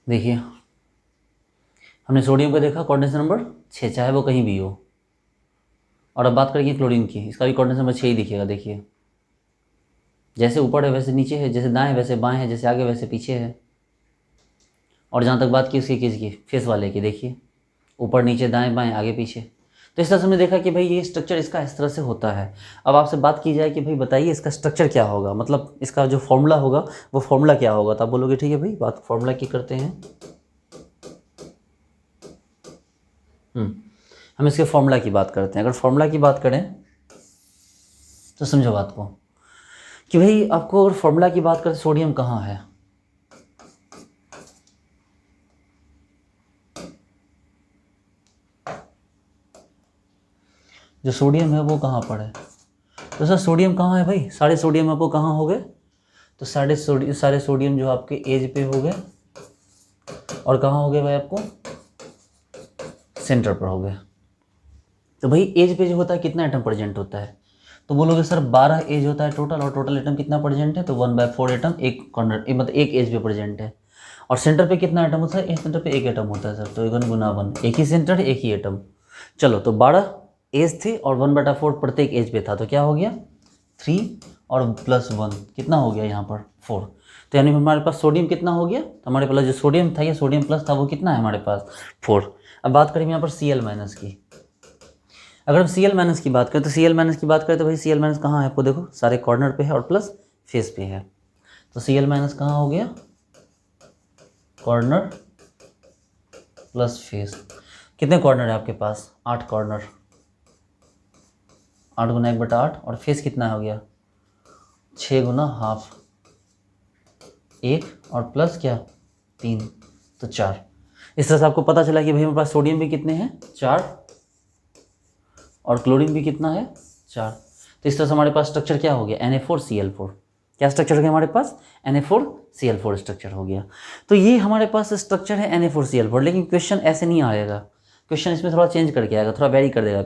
देखिए हमने सोडियम को देखा कोऑर्डिनेशन नंबर 6, चाहे वो कहीं भी हो। और अब बात करेंगे क्लोरीन की, इसका भी कोऑर्डिनेशन नंबर 6 ही दिखेगा। देखिए जैसे ऊपर है वैसे नीचे है, जैसे दाएं वैसे बाएं है, जैसे आगे वैसे पीछे है। और जहाँ तक बात की उसकी किसकी, फेस वाले की, देखिए ऊपर नीचे दाएं बाएं आगे पीछे। तो इस तरह से हमने देखा कि भाई ये स्ट्रक्चर इसका इस तरह से होता है। अब आपसे बात की जाए कि भाई बताइए इसका स्ट्रक्चर क्या होगा, मतलब इसका जो फॉर्मूला होगा वो फॉर्मूला क्या होगा, तो आप बोलोगे ठीक है भाई बात फॉर्मूला की करते हैं। हम इसके फॉर्मूला की बात करते हैं। अगर फॉर्मूला की बात करें तो समझो बात को कि भाई आपको अगर फॉर्मूला की बात करें, सोडियम कहाँ है, जो सोडियम है वो कहाँ पर है, तो सर सोडियम कहाँ है भाई, सारे सोडियम आपको कहाँ हो गए, तो सारे सोडियम जो आपके एज पे हो गए, और कहाँ हो गए भाई आपको, सेंटर पर हो गए। तो भाई एज पे जो होता है कितना एटम प्रेजेंट होता है, तो बोलोगे सर 12 एज होता है टोटल, और टोटल एटम कितना प्रेजेंट है, तो 1/4 एटम एक कॉर्नर मतलब एक एज पे प्रेजेंट है। और सेंटर पे कितना एटम होता है, एक सेंटर पे एक एटम होता है सर, तो 1 × 1, एक ही सेंटर एक ही एटम। चलो तो 12 एज थे और 1/4 प्रत्येक एज पे था, तो क्या हो गया 3 और +1 कितना हो गया यहाँ पर 4। तो यानी हमारे पास सोडियम कितना हो गया, तो हमारे पास जो सोडियम था या सोडियम प्लस था वो कितना है हमारे पास 4। अब बात करें यहाँ पर Cl- की। अगर हम Cl- की बात करें तो Cl- की बात करें तो भाई Cl- कहाँ है, आपको देखो सारे कॉर्नर पे है और प्लस फेस पे है। तो Cl- कहाँ हो गया, कॉर्नर प्लस फेस। कितने कॉर्नर है आपके पास, 8 कॉर्नर, 8 गुना 1/8 और फेस कितना हो गया 6 गुना हाफ, 1 और प्लस क्या 3, तो 4। इस तरह से आपको पता चला कि भाई हमारे पास सोडियम भी कितने हैं 4 और क्लोरीन भी कितना है 4। तो इस तरह से हमारे पास स्ट्रक्चर क्या हो गया Na4Cl4। क्या स्ट्रक्चर हो गया हमारे पास Na4Cl4 स्ट्रक्चर हो गया। तो ये हमारे पास स्ट्रक्चर है Na4Cl4, लेकिन क्वेश्चन ऐसे नहीं आएगा, क्वेश्चन इसमें थोड़ा चेंज करके आएगा, थोड़ा वेरी कर देगा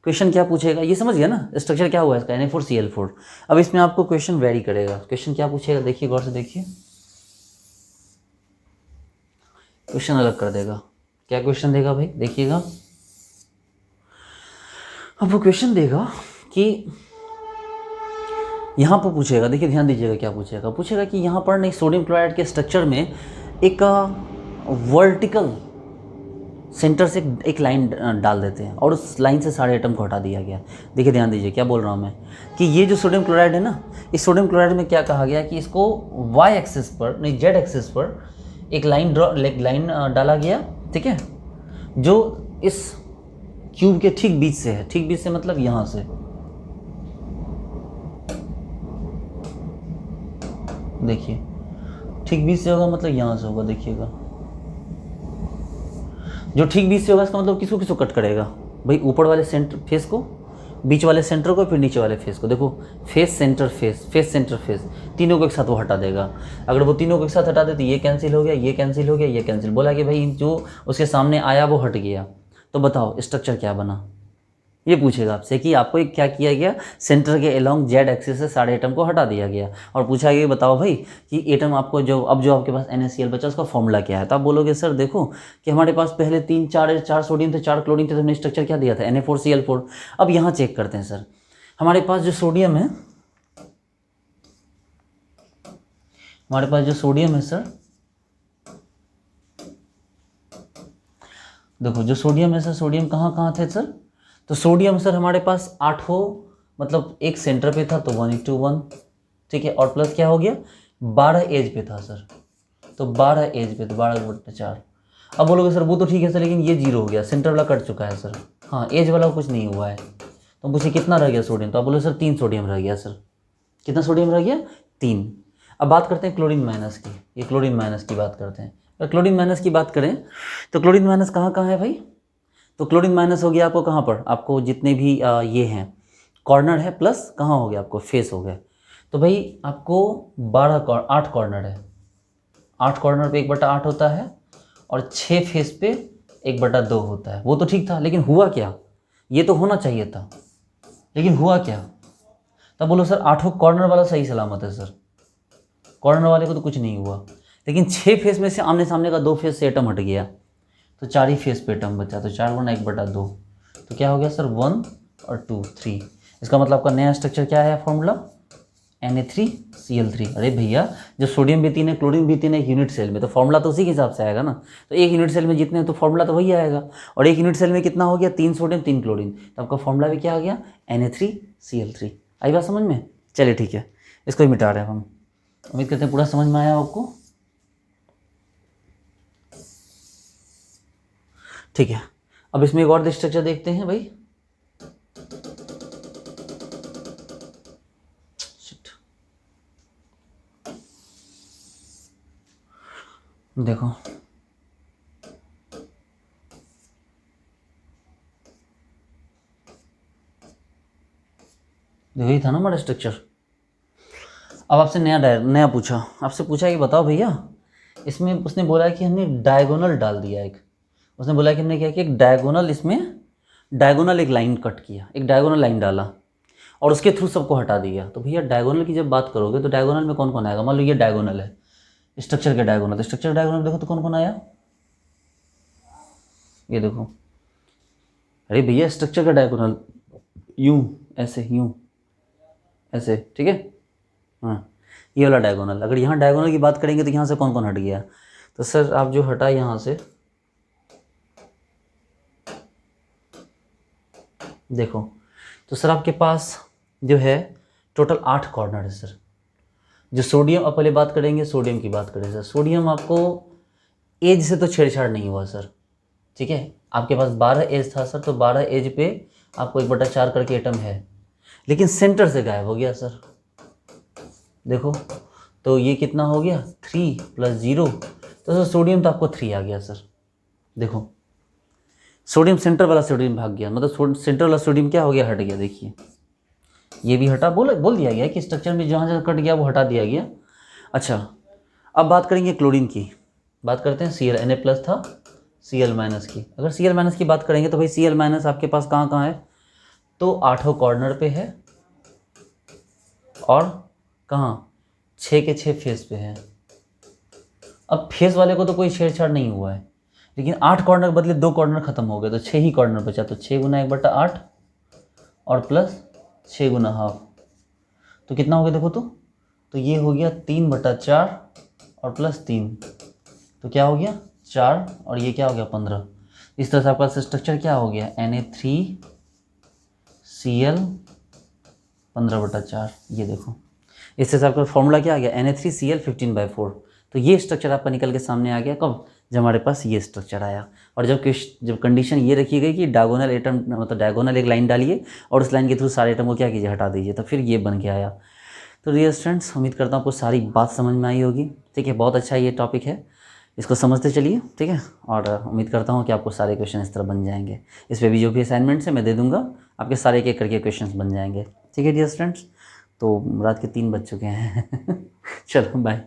क्वेश्चन क्या पूछेगा ये समझ गया ना, स्ट्रक्चर क्या हुआ है इसका Na4Cl4। अब इसमें आपको क्वेश्चन वेरी करेगा, क्वेश्चन क्या पूछेगा देखिए गौर से देखिए, क्वेश्चन अलग कर देगा। क्या क्वेश्चन देगा भाई देखिएगा, अब वो क्वेश्चन देगा कि यहाँ पर पूछेगा, देखिए ध्यान दीजिएगा क्या पूछेगा कि यहाँ पर नहीं सोडियम क्लोराइड के स्ट्रक्चर में एक वर्टिकल सेंटर से एक लाइन डाल देते हैं और उस लाइन से सारे एटम को हटा दिया गया। देखिए ध्यान दीजिए क्या बोल रहा हूँ मैं, कि ये जो सोडियम क्लोराइड है ना, इस सोडियम क्लोराइड में क्या कहा गया कि इसको वाई एक्सिस पर नहीं जेड एक्सिस पर एक लाइन डाला गया, ठीक है, जो इस क्यूब के ठीक बीच से है, ठीक बीच से मतलब यहाँ से, देखिए ठीक बीच से होगा मतलब यहाँ से होगा, देखिएगा जो ठीक बीच से होगा इसका मतलब किसको किसको कट करेगा भाई, ऊपर वाले सेंटर फेस को, बीच वाले सेंटर को, फिर नीचे वाले फेस को। देखो face centre face, face centre face, तीनों को एक साथ वो हटा देगा। अगर वो तीनों को एक साथ हटा दे तो ये कैंसिल हो गया, ये कैंसिल हो गया, ये कैंसिल, बोला कि भाई जो उसके सामने आया वो हट गया। तो बताओ स्ट्रक्चर क्या बना, ये पूछेगा आपसे कि आपको एक क्या किया गया, सेंटर के अलोंग जेड एक्सिस से सारे एटम को हटा दिया गया और पूछा गया बताओ भाई कि एटम आपको जो अब जो आपके पास NaCl बचा उसका फॉर्मूला क्या है। तो आप बोलोगे सर देखो कि हमारे पास पहले 4 सोडियम थे 4 क्लोरीन थे, तो हमने स्ट्रक्चर क्या दिया था Na4Cl4। अब यहाँ चेक करते हैं सर, हमारे पास जो सोडियम है, हमारे पास जो सोडियम है सर, देखो जो सोडियम है सर, सोडियम कहाँ कहाँ थे सर, तो सोडियम सर हमारे पास 8 हो, मतलब एक सेंटर पे था तो 1:1, ठीक है, और प्लस क्या हो गया 12 एज पे था सर, तो 12 एज पे तो 12/4। अब बोलोगे सर वो तो ठीक है सर, लेकिन ये 0 हो गया, सेंटर वाला कट चुका है सर, हाँ एज वाला कुछ नहीं हुआ है। तो मुझे कितना रह गया सोडियम, तो आप बोलो सर 3 सोडियम रह गया सर, कितना सोडियम रह गया 3। अब बात करते हैं क्लोरीन माइनस की, ये क्लोरीन माइनस की बात करते हैं। अगर क्लोरीन माइनस की बात करें तो क्लोरीन माइनस कहाँ कहाँ है भाई, तो क्लोरीन माइनस हो गया आपको कहाँ पर, आपको जितने भी ये हैं कॉर्नर है, प्लस कहाँ हो गया आपको फेस हो गया। तो भाई आपको 8 कॉर्नर है, 8 कॉर्नर पे 1/8 होता है और 6 फेस पे 1/2 होता है। वो तो ठीक था, लेकिन हुआ क्या, ये तो होना चाहिए था, लेकिन हुआ क्या। तब बोलो सर 8 कॉर्नर वाला सही सलामत है सर, कॉर्नर वाले को तो कुछ नहीं हुआ, लेकिन 6 फेस में से आमने सामने का 2 फेस से एटम हट गया, तो 4 ही फेस पे एटम बचा, तो 4 गुना 1/2, तो क्या हो गया सर 1 और 2 3। इसका मतलब आपका नया स्ट्रक्चर क्या है फॉर्मूला Na3Cl3। अरे भैया जो सोडियम भी 3 है क्लोरीन भी 3 है एक यूनिट सेल में, तो फॉर्मूला तो उसी के हिसाब से आएगा ना, तो एक यूनिट सेल में जितने हैं तो फॉर्मूला तो वही आएगा, और एक यूनिट सेल में कितना हो गया 3 सोडियम 3 क्लोरीन, तो आपका फॉर्मूला भी क्या आ गया Na3Cl3। आई बात समझ में, चलिए ठीक है, इसको ही मिटा रहे हैं हम। उम्मीद करते हैं पूरा समझ में आया आपको, ठीक है। अब इसमें एक और स्ट्रक्चर देखते हैं भाई, देखो यही था ना हमारा स्ट्रक्चर। अब आपसे नया पूछा, आपसे पूछा कि बताओ भैया इसमें, उसने बोला कि हमने डायगोनल डाल दिया एक, उसने बोला कि हमने क्या किया एक डायगोनल, इसमें डायगोनल एक लाइन कट किया, एक डायगोनल लाइन डाला और उसके थ्रू सबको हटा दिया। तो भैया डायगोनल की जब बात करोगे तो डायगोनल में कौन कौन आएगा, मान लो ये डायगोनल है, स्ट्रक्चर के डायगोनल, तो स्ट्रक्चर डायगोनल देखो तो कौन कौन आया, ये देखो अरे भैया स्ट्रक्चर का डायगोनल यूं, ऐसे यूं, ऐसे, ठीक है। हाँ, ये वाला डायगोनल। अगर यहाँ डायगोनल की बात करेंगे तो यहाँ से कौन कौन हट गया? तो सर आप जो हटा यहाँ से, देखो, तो सर आपके पास जो है टोटल 8 कॉर्नर है सर। जो सोडियम, अब पहले बात करेंगे सोडियम की बात करें सर। सोडियम आपको एज से तो छेड़छाड़ नहीं हुआ सर, ठीक है। आपके पास 12 एज था सर, तो 12 एज पे आपको 1/4 करके एटम है, लेकिन सेंटर से गायब हो गया सर। देखो तो ये कितना हो गया, 3 + 0, तो सर सोडियम तो आपको 3 आ गया सर। देखो सोडियम, सेंटर वाला सोडियम भाग गया, मतलब सेंटर वाला सोडियम क्या हो गया, हट गया। देखिए ये भी हटा, बोल दिया गया कि स्ट्रक्चर में जहाँ जहाँ कट गया वो हटा दिया गया। अच्छा, अब बात करेंगे क्लोरीन की। बात करते हैं Cl, Na+ था, Cl- की। अगर Cl- की बात करेंगे तो भाई Cl- आपके पास कहाँ कहाँ है, तो 8 कॉर्नर पे है, और कहाँ, 6 के 6 फेस पे है। अब फेस वाले को तो कोई छेड़छाड़ नहीं हुआ है, लेकिन 8 कॉर्नर के बदले 2 कॉर्नर खत्म हो गए, तो 6 ही कॉर्नर बचा। तो 6 × 1/8 और प्लस 6 × ½ तो कितना हो गया, देखो तो ये हो गया 3/4 और प्लस 3, तो क्या हो गया 4, और ये क्या हो गया 15। इस तरह से आपका स्ट्रक्चर क्या हो गया, Na3Cl 15/4। ये देखो इससे से आपका फॉर्मूला क्या आ गया, Na3Cl 15/4। तो ये स्ट्रक्चर आपका निकल के सामने आ गया कब, जब हमारे पास ये स्ट्रक्चर आया। और जब कंडीशन ये रखी गई कि डायगोनल एटम, मतलब डायगोनल एक लाइन डालिए और उस लाइन के थ्रू सारे एटम को क्या कीजिए, हटा दीजिए, तो फिर ये बन के आया। तो डियर स्टूडेंट्स, उम्मीद करता हूँ आपको सारी बात समझ में आई होगी, ठीक है। बहुत अच्छा ये टॉपिक है, इसको समझते चलिए, ठीक है। और उम्मीद करता हूँ कि आपको सारे क्वेश्चन इस तरह बन जाएंगे। इस पर भी जो भी असाइनमेंट्स है मैं दे दूँगा, आपके सारे एक एक करके क्वेश्चन बन जाएंगे, ठीक है डियर स्टूडेंट्स। तो रात के 3 बज चुके हैं चलो बाय।